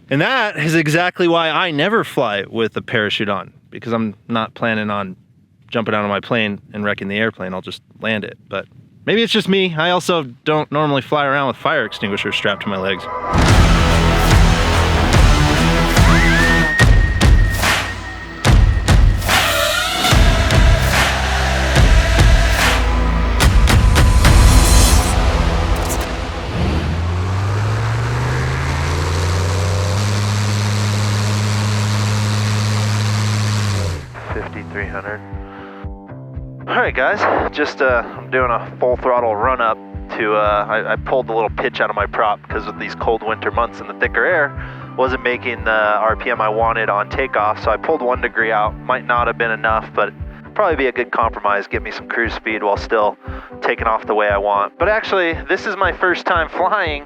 And that is exactly why I never fly with a parachute on, because I'm not planning on jumping out of my plane and wrecking the airplane. I'll just land it. But maybe it's just me. I also don't normally fly around with fire extinguishers strapped to my legs. Alright guys, just I'm doing a full throttle run up to, I pulled the little pitch out of my prop because of these cold winter months and the thicker air wasn't making the RPM I wanted on takeoff, so I pulled 1 degree out. Might not have been enough, but probably be a good compromise, get me some cruise speed while still taking off the way I want. But actually, this is my first time flying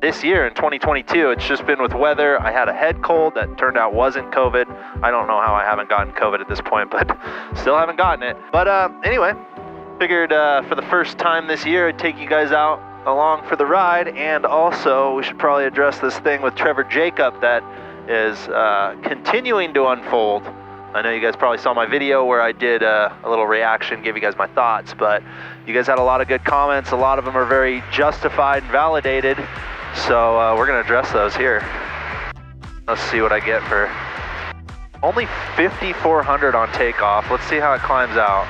this year in 2022. It's just been with weather. I had a head cold that turned out wasn't COVID. I don't know how I haven't gotten COVID at this point, but still haven't gotten it. But anyway, figured for the first time this year, I'd take you guys out along for the ride, and also we should probably address this thing with Trevor Jacob that is continuing to unfold. I know you guys probably saw my video where I did a little reaction, gave you guys my thoughts, but you guys had a lot of good comments. A lot of them are very justified and validated. So we're gonna address those here. Let's see what I get for only 5,400 on takeoff. Let's see how it climbs out.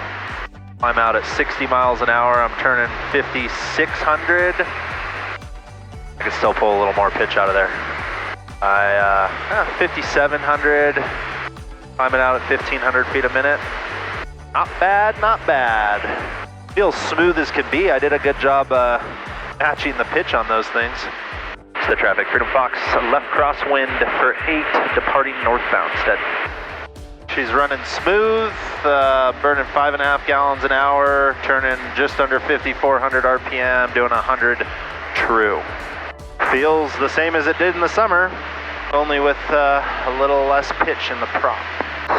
I'm out at 60 miles an hour. I'm turning 5,600. I can still pull a little more pitch out of there. 5,700. Climbing out at 1,500 feet a minute. Not bad, not bad. Feels smooth as can be. I did a good job matching the pitch on those things. It's the traffic. Freedom Fox, left crosswind for 8, departing northbound. Steady. She's running smooth, burning 5.5 gallons an hour, turning just under 5,400 RPM, doing 100 true. Feels the same as it did in the summer, only with a little less pitch in the prop.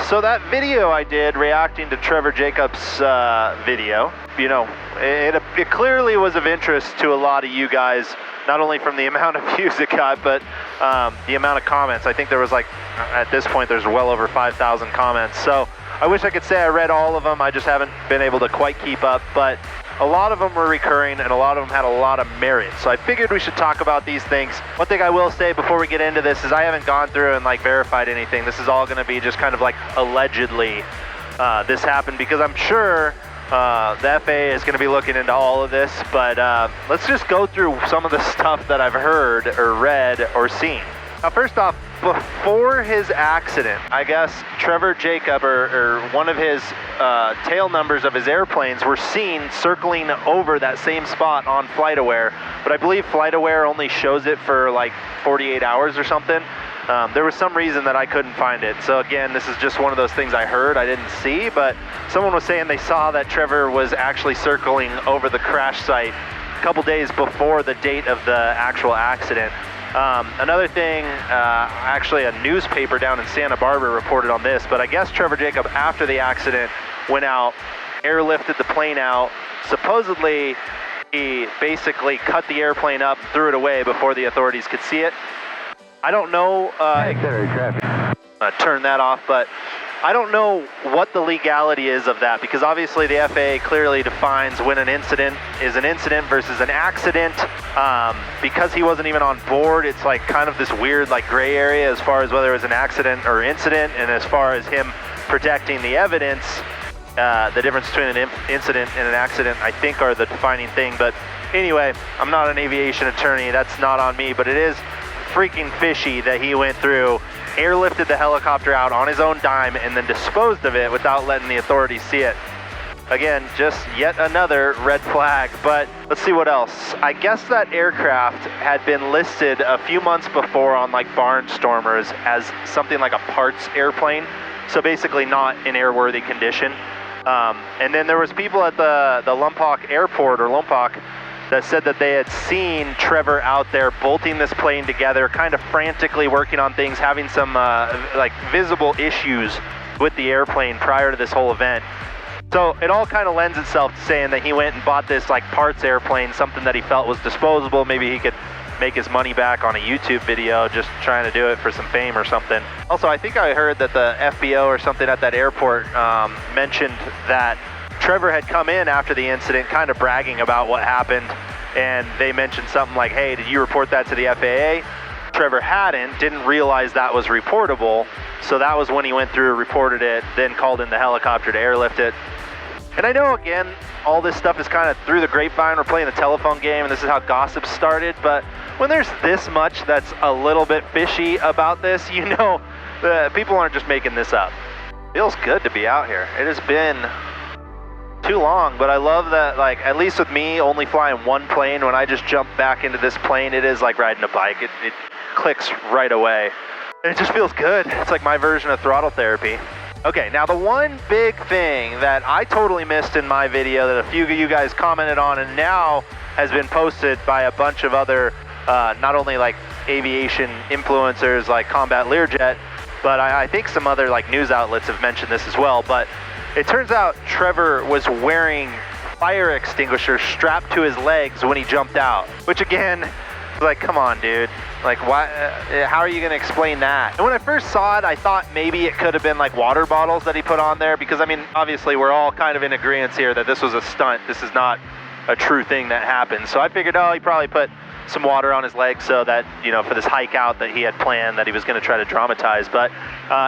So that video I did reacting to Trevor Jacob's video, you know, it clearly was of interest to a lot of you guys, not only from the amount of views it got, but the amount of comments. I think there was like, at this point, there's well over 5,000 comments. So I wish I could say I read all of them. I just haven't been able to quite keep up, but a lot of them were recurring and a lot of them had a lot of merit. So I figured we should talk about these things. One thing I will say before we get into this is I haven't gone through and like verified anything. This is all gonna be just kind of like allegedly this happened, because I'm sure the FAA is gonna be looking into all of this, but let's just go through some of the stuff that I've heard or read or seen. Now, first off, before his accident, I guess Trevor Jacob or one of his tail numbers of his airplanes were seen circling over that same spot on FlightAware, but I believe FlightAware only shows it for like 48 hours or something. There was some reason that I couldn't find it. So again, this is just one of those things I heard, I didn't see, but someone was saying they saw that Trevor was actually circling over the crash site a couple days before the date of the actual accident. Another thing, actually a newspaper down in Santa Barbara reported on this, but I guess Trevor Jacob, after the accident, went out, airlifted the plane out. Supposedly, he basically cut the airplane up, threw it away before the authorities could see it. I don't know, turn that off, but I don't know what the legality is of that, because obviously the FAA clearly defines when an incident is an incident versus an accident. Because he wasn't even on board, it's like kind of this weird like gray area as far as whether it was an accident or incident, and as far as him protecting the evidence, the difference between an incident and an accident, I think, are the defining thing. But anyway, I'm not an aviation attorney, that's not on me, but it is freaking fishy that he went through, airlifted the helicopter out on his own dime, and then disposed of it without letting the authorities see it. Again, just yet another red flag. But let's see what else. I guess that aircraft had been listed a few months before on like Barnstormers as something like a parts airplane, so basically not in airworthy condition. And then there was people at the Lompoc airport, or Lompoc, that said that they had seen Trevor out there bolting this plane together, kind of frantically working on things, having some like visible issues with the airplane prior to this whole event. So it all kind of lends itself to saying that he went and bought this like parts airplane, something that he felt was disposable. Maybe he could make his money back on a YouTube video, just trying to do it for some fame or something. Also, I think I heard that the FBO or something at that airport mentioned that Trevor had come in after the incident kind of bragging about what happened, and they mentioned something like, hey, did you report that to the FAA? Trevor didn't realize that was reportable, so that was when he went through, reported it, then called in the helicopter to airlift it. And I know, again, all this stuff is kind of through the grapevine. We're playing the telephone game, and this is how gossip started, but when there's this much that's a little bit fishy about this, you know, people aren't just making this up. Feels good to be out here. It has been too long, but I love that, like, at least with me only flying one plane, when I just jump back into this plane, it is like riding a bike. It clicks right away. And it just feels good. It's like my version of throttle therapy. Okay, now the one big thing that I totally missed in my video that a few of you guys commented on and now has been posted by a bunch of other, not only like aviation influencers like Combat Learjet, but I think some other like news outlets have mentioned this as well, but it turns out Trevor was wearing fire extinguishers strapped to his legs when he jumped out, which again, like, come on, dude. Like, why? How are you going to explain that? And when I first saw it, I thought maybe it could have been like water bottles that he put on there, because I mean, obviously we're all kind of in agreement here that this was a stunt. This is not a true thing that happened. So I figured, oh, he probably put some water on his legs so that, you know, for this hike out that he had planned that he was going to try to dramatize. But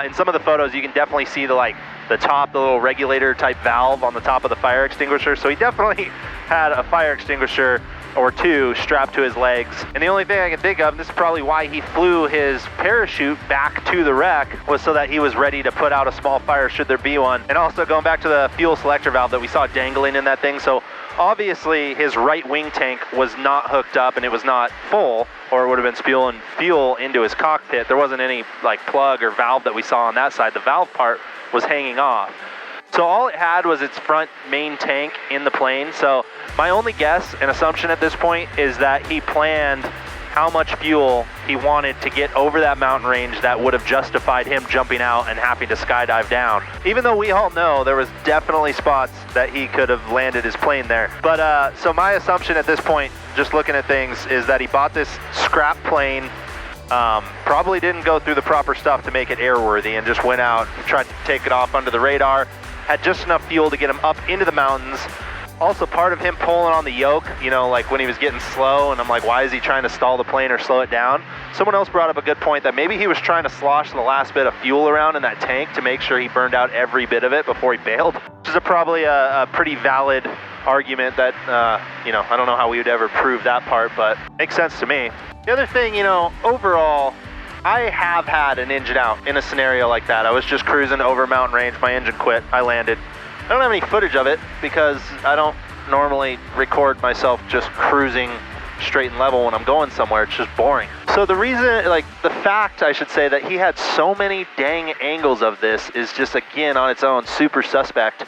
in some of the photos, you can definitely see the top, the little regulator type valve on the top of the fire extinguisher. So he definitely had a fire extinguisher or two strapped to his legs. And the only thing I can think of, and this is probably why he flew his parachute back to the wreck, was so that he was ready to put out a small fire should there be one. And also going back to the fuel selector valve that we saw dangling in that thing. So obviously his right wing tank was not hooked up and it was not full, or it would have been spewing fuel into his cockpit. There wasn't any like plug or valve that we saw on that side. The valve part was hanging off. So all it had was its front main tank in the plane. So my only guess and assumption at this point is that he planned how much fuel he wanted to get over that mountain range that would have justified him jumping out and having to skydive down. Even though we all know there was definitely spots that he could have landed his plane there. But so my assumption at this point, just looking at things, is that he bought this scrap plane, probably didn't go through the proper stuff to make it airworthy, and just went out, tried to take it off under the radar, had just enough fuel to get him up into the mountains. Also part of him pulling on the yoke, you know, like when he was getting slow, and I'm like, why is he trying to stall the plane or slow it down? Someone else brought up a good point that maybe he was trying to slosh the last bit of fuel around in that tank to make sure he burned out every bit of it before he bailed, which is probably a pretty valid argument that, you know, I don't know how we would ever prove that part, but makes sense to me. The other thing, you know, overall, I have had an engine out in a scenario like that. I was just cruising over mountain range, my engine quit, I landed. I don't have any footage of it because I don't normally record myself just cruising straight and level when I'm going somewhere. It's just boring. So the reason, like the fact I should say, that he had so many dang angles of this is just, again, on its own super suspect.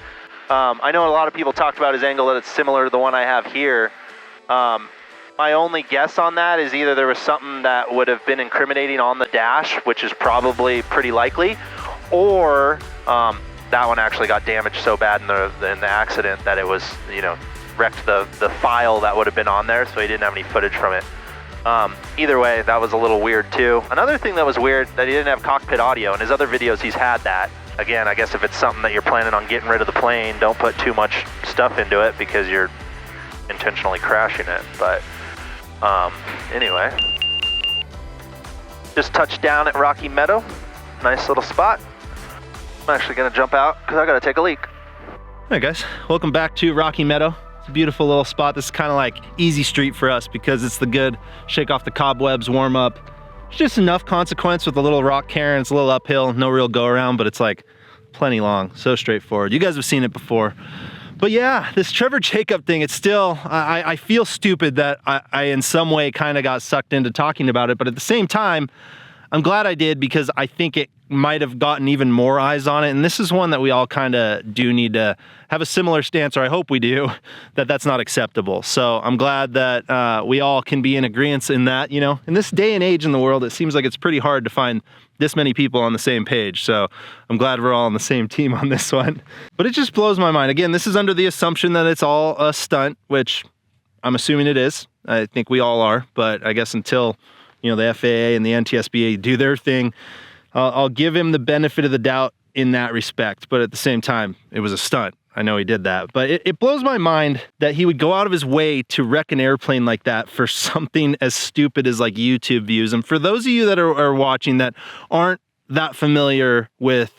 I know a lot of people talked about his angle that it's similar to the one I have here. My only guess on that is either there was something that would have been incriminating on the dash, which is probably pretty likely, or that one actually got damaged so bad in the accident that it was, you know, wrecked the file that would have been on there, so he didn't have any footage from it. Either way, that was a little weird too. Another thing that was weird, that he didn't have cockpit audio. In his other videos, he's had that. Again, I guess if it's something that you're planning on getting rid of the plane, don't put too much stuff into it because you're intentionally crashing it. But anyway, just touched down at Rocky Meadow. Nice little spot. I'm actually gonna jump out because I gotta take a leak. Hey guys, welcome back to Rocky Meadow. It's a beautiful little spot. This is kind of like easy street for us because it's the good shake off the cobwebs, warm up. It's just enough consequence with a little rock cairn. It's a little uphill, no real go around, but it's like plenty long, so straightforward. You guys have seen it before. But yeah, this Trevor Jacob thing, it's still, I feel stupid that I in some way kind of got sucked into talking about it, but at the same time, I'm glad I did because I think it might have gotten even more eyes on it. And this is one that we all kind of do need to have a similar stance, or I hope we do, that that's not acceptable. So I'm glad that we all can be in agreement in that, you know. In this day and age in the world, it seems like it's pretty hard to find this many people on the same page. So I'm glad we're all on the same team on this one. But it just blows my mind. Again, this is under the assumption that it's all a stunt, which I'm assuming it is. I think we all are, but I guess until, you know, the FAA and the NTSB do their thing, I'll give him the benefit of the doubt in that respect. But at the same time, it was a stunt. I know he did that, but it blows my mind that he would go out of his way to wreck an airplane like that for something as stupid as like YouTube views. And for those of you that are watching that aren't that familiar with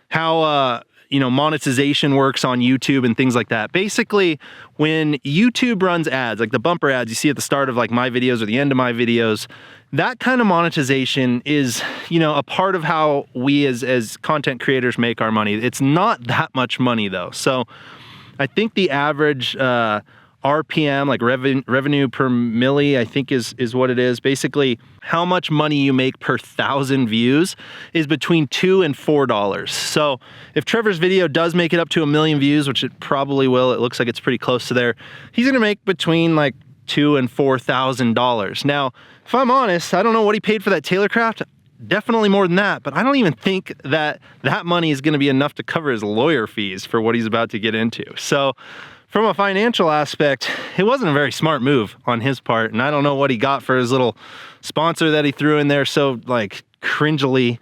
how, you know, monetization works on YouTube and things like that. Basically, when YouTube runs ads, like the bumper ads you see at the start of like my videos or the end of my videos, that kind of monetization is, you know, a part of how we as content creators make our money. It's not that much money though. So I think the average RPM, like revenue per milli, I think is what it is. Basically, how much money you make per 1,000 views is between $2 and $4. So if Trevor's video does make it up to 1 million views, which it probably will, it looks like it's pretty close to there, he's gonna make between like $2,000 and $4,000. Now, if I'm honest, I don't know what he paid for that Tailorcraft. Definitely more than that, but I don't even think that that money is gonna be enough to cover his lawyer fees for what he's about to get into. So from a financial aspect, it wasn't a very smart move on his part, and I don't know what he got for his little sponsor that he threw in there so like cringily.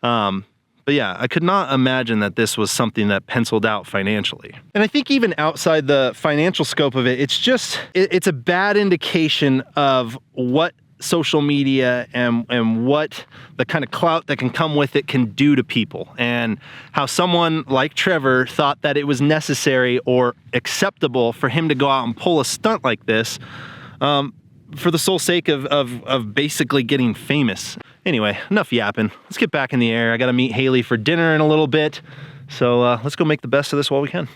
But yeah, I could not imagine that this was something that penciled out financially. And I think even outside the financial scope of it, it's a bad indication of what social media and what the kind of clout that can come with it can do to people, and how someone like Trevor thought that it was necessary or acceptable for him to go out and pull a stunt like this for the sole sake of basically getting famous. Anyway, enough yapping. Let's get back in the air. I gotta meet Haley for dinner in a little bit, so let's go make the best of this while we can.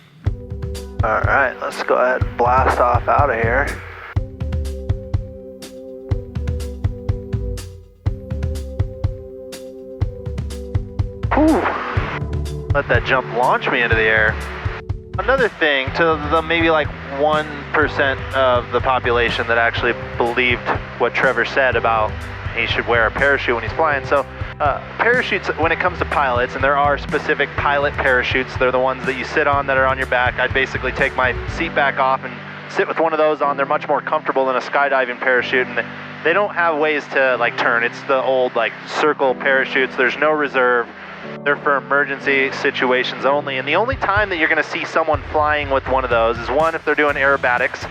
All right, let's go ahead and blast off out of here. Whew. Let that jump launch me into the air. Another thing to the maybe like 1% of the population that actually believed what Trevor said about he should wear a parachute when he's flying. So parachutes, when it comes to pilots, and there are specific pilot parachutes, they're the ones that you sit on that are on your back. I'd basically take my seat back off and sit with one of those on. They're much more comfortable than a skydiving parachute, and they don't have ways to like turn. It's the old like circle parachutes. There's no reserve. They're for emergency situations only. And the only time that you're going to see someone flying with one of those is one, if they're doing aerobatics,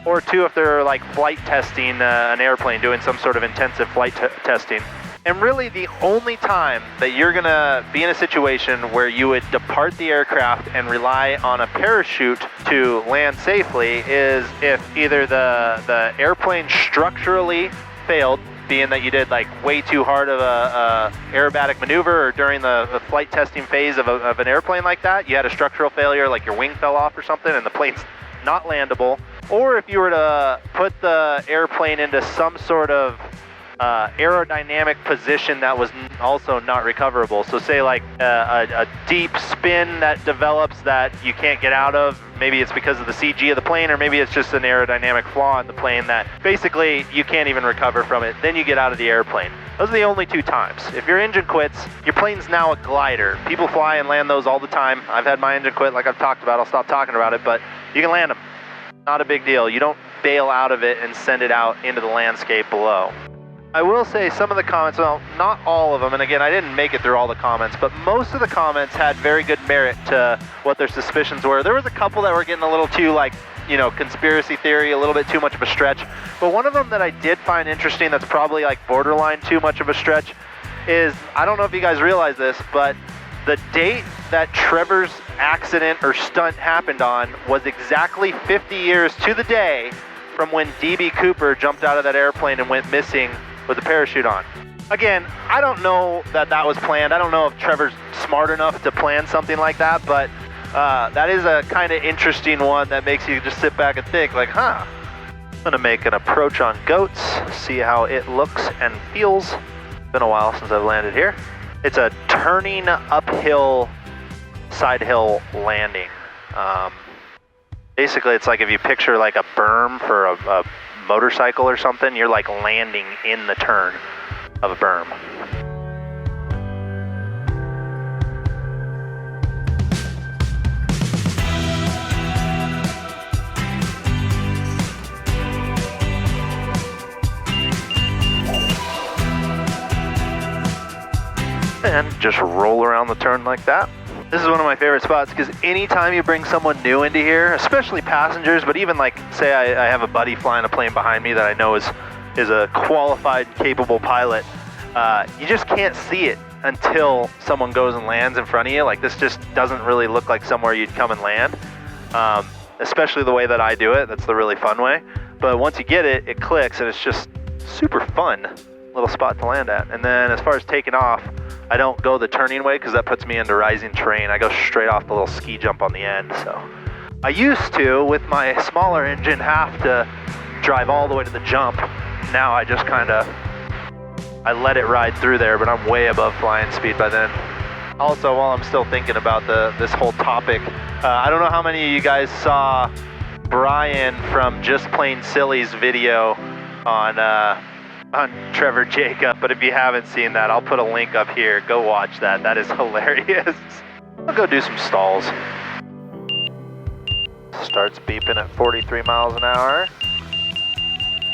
or two, if they're like flight testing an airplane, doing some sort of intensive flight testing. And really the only time that you're going to be in a situation where you would depart the aircraft and rely on a parachute to land safely is if either the airplane structurally failed, being that you did like way too hard of a aerobatic maneuver, or during the flight testing phase of an airplane like that, you had a structural failure, like your wing fell off or something and the plane's not landable. Or if you were to put the airplane into some sort of aerodynamic position that was also not recoverable. So say like a deep spin that develops that you can't get out of. Maybe it's because of the CG of the plane, or maybe it's just an aerodynamic flaw in the plane that basically you can't even recover from it. Then you get out of the airplane. Those are the only two times. If your engine quits, your plane's now a glider. People fly and land those all the time. I've had my engine quit, like I've talked about. I'll stop talking about it, but you can land them. Not a big deal. You don't bail out of it and send it out into the landscape below. I will say some of the comments, well, not all of them, and again, I didn't make it through all the comments, but most of the comments had very good merit to what their suspicions were. There was a couple that were getting a little too, like, you know, conspiracy theory, a little bit too much of a stretch. But one of them that I did find interesting that's probably like borderline too much of a stretch is, I don't know if you guys realize this, but the date that Trevor's accident or stunt happened on was exactly 50 years to the day from when D.B. Cooper jumped out of that airplane and went missing with a parachute on. Again, I don't know that that was planned. I don't know if Trevor's smart enough to plan something like that, but that is a kind of interesting one that makes you just sit back and think like, I'm gonna make an approach on goats, see how it looks and feels. It's been a while since I've landed here. It's a turning uphill side hill landing. Basically, it's like if you picture like a berm for a motorcycle or something, you're like landing in the turn of a berm. and just roll around the turn like that. This is one of my favorite spots because anytime you bring someone new into here, especially passengers, but even like, say I have a buddy flying a plane behind me that I know is a qualified, capable pilot, you just can't see it until someone goes and lands in front of you. Like, this just doesn't really look like somewhere you'd come and land, especially the way that I do it. That's the really fun way. But once you get it, it clicks, and it's just super fun little spot to land at. And then as far as taking off, I don't go the turning way because that puts me into rising terrain. I go straight off the little ski jump on the end. So I used to, with my smaller engine, have to drive all the way to the jump. Now I just I let it ride through there, but I'm way above flying speed by then. Also, while I'm still thinking about this whole topic, I don't know how many of you guys saw Brian from Just Plain Silly's video on Trevor Jacob, but if you haven't seen that, I'll put a link up here. Go watch that. That is hilarious. I'll go do some stalls. Starts beeping at 43 miles an hour.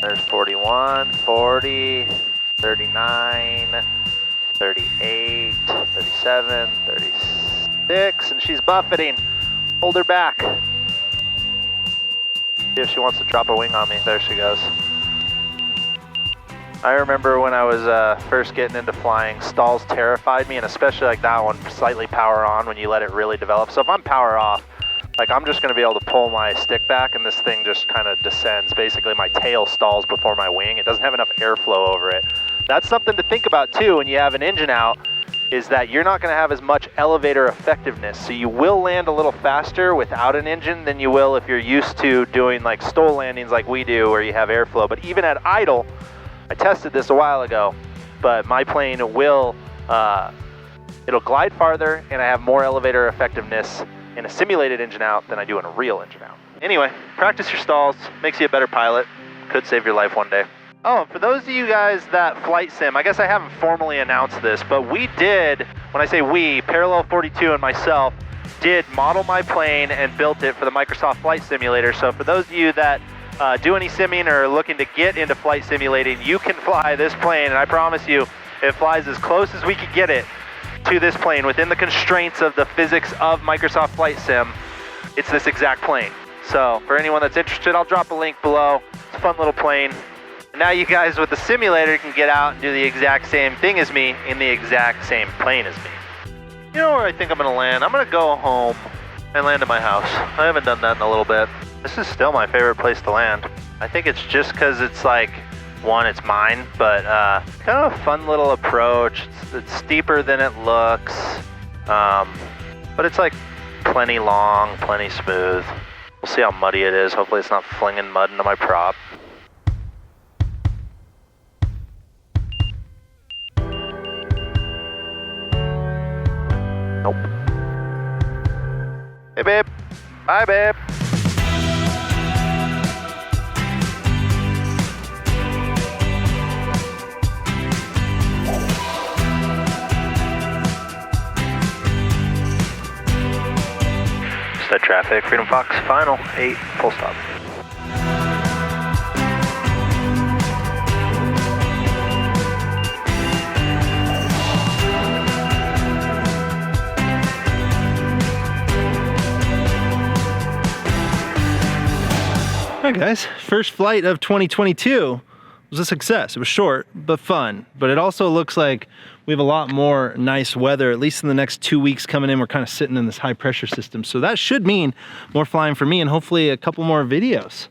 There's 41, 40, 39, 38, 37, 36, and she's buffeting. Hold her back. See if she wants to drop a wing on me. There she goes. I remember when I was first getting into flying, stalls terrified me, and especially like that one, slightly power on when you let it really develop. So if I'm power off, like, I'm just gonna be able to pull my stick back and this thing just kind of descends. Basically, my tail stalls before my wing. It doesn't have enough airflow over it. That's something to think about too when you have an engine out, is that you're not gonna have as much elevator effectiveness. So you will land a little faster without an engine than you will if you're used to doing like stall landings like we do where you have airflow. But even at idle, I tested this a while ago, but my plane will, it'll glide farther, and I have more elevator effectiveness in a simulated engine out than I do in a real engine out. Anyway, practice your stalls, makes you a better pilot, could save your life one day. Oh, for those of you guys that flight sim, I guess I haven't formally announced this, but we did, when I say we, Parallel 42 and myself, did model my plane and built it for the Microsoft Flight Simulator. So for those of you that do any simming or looking to get into flight simulating, you can fly this plane, and I promise you, it flies as close as we could get it to this plane within the constraints of the physics of Microsoft Flight Sim. It's this exact plane. So for anyone that's interested, I'll drop a link below. It's a fun little plane. And now you guys with the simulator can get out and do the exact same thing as me in the exact same plane as me. You know where I think I'm gonna land? I'm gonna go home and land at my house. I haven't done that in a little bit. This is still my favorite place to land. I think it's just because it's like, one, it's mine, but kind of a fun little approach. It's steeper than it looks, but it's like plenty long, plenty smooth. We'll see how muddy it is. Hopefully it's not flinging mud into my prop. Nope. Hey babe. Bye babe. Set traffic, Freedom Fox, final, 8, full stop. Alright guys, first flight of 2022 was a success. It was short, but fun. But it also looks like we have a lot more nice weather, at least in the next 2 weeks coming in. We're kind of sitting in this high pressure system. So that should mean more flying for me and hopefully a couple more videos.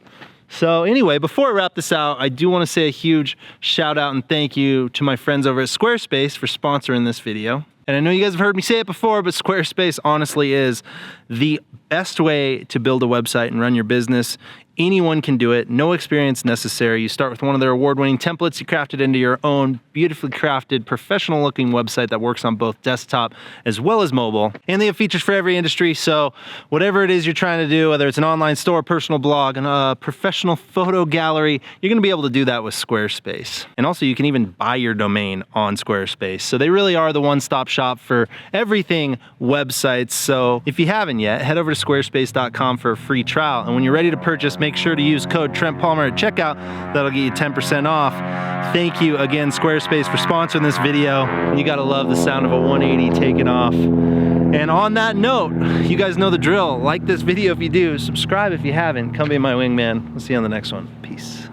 So anyway, before I wrap this out, I do want to say a huge shout out and thank you to my friends over at Squarespace for sponsoring this video. And I know you guys have heard me say it before, but Squarespace honestly is the best way to build a website and run your business. Anyone can do it, no experience necessary. You start with one of their award-winning templates, you craft it into your own beautifully crafted, professional-looking website that works on both desktop as well as mobile. And they have features for every industry, so whatever it is you're trying to do, whether it's an online store, personal blog, and a professional photo gallery, you're gonna be able to do that with Squarespace. And also, you can even buy your domain on Squarespace. So they really are the one-stop shop for everything websites. So if you haven't yet, head over to squarespace.com for a free trial. And when you're ready to purchase, make sure to use code Trent Palmer at checkout. That'll get you 10% off. Thank you again, Squarespace, for sponsoring this video. You gotta love the sound of a 180 taking off. And on that note, you guys know the drill. Like this video if you do, subscribe if you haven't, come be my wingman. We'll see you on the next one. Peace.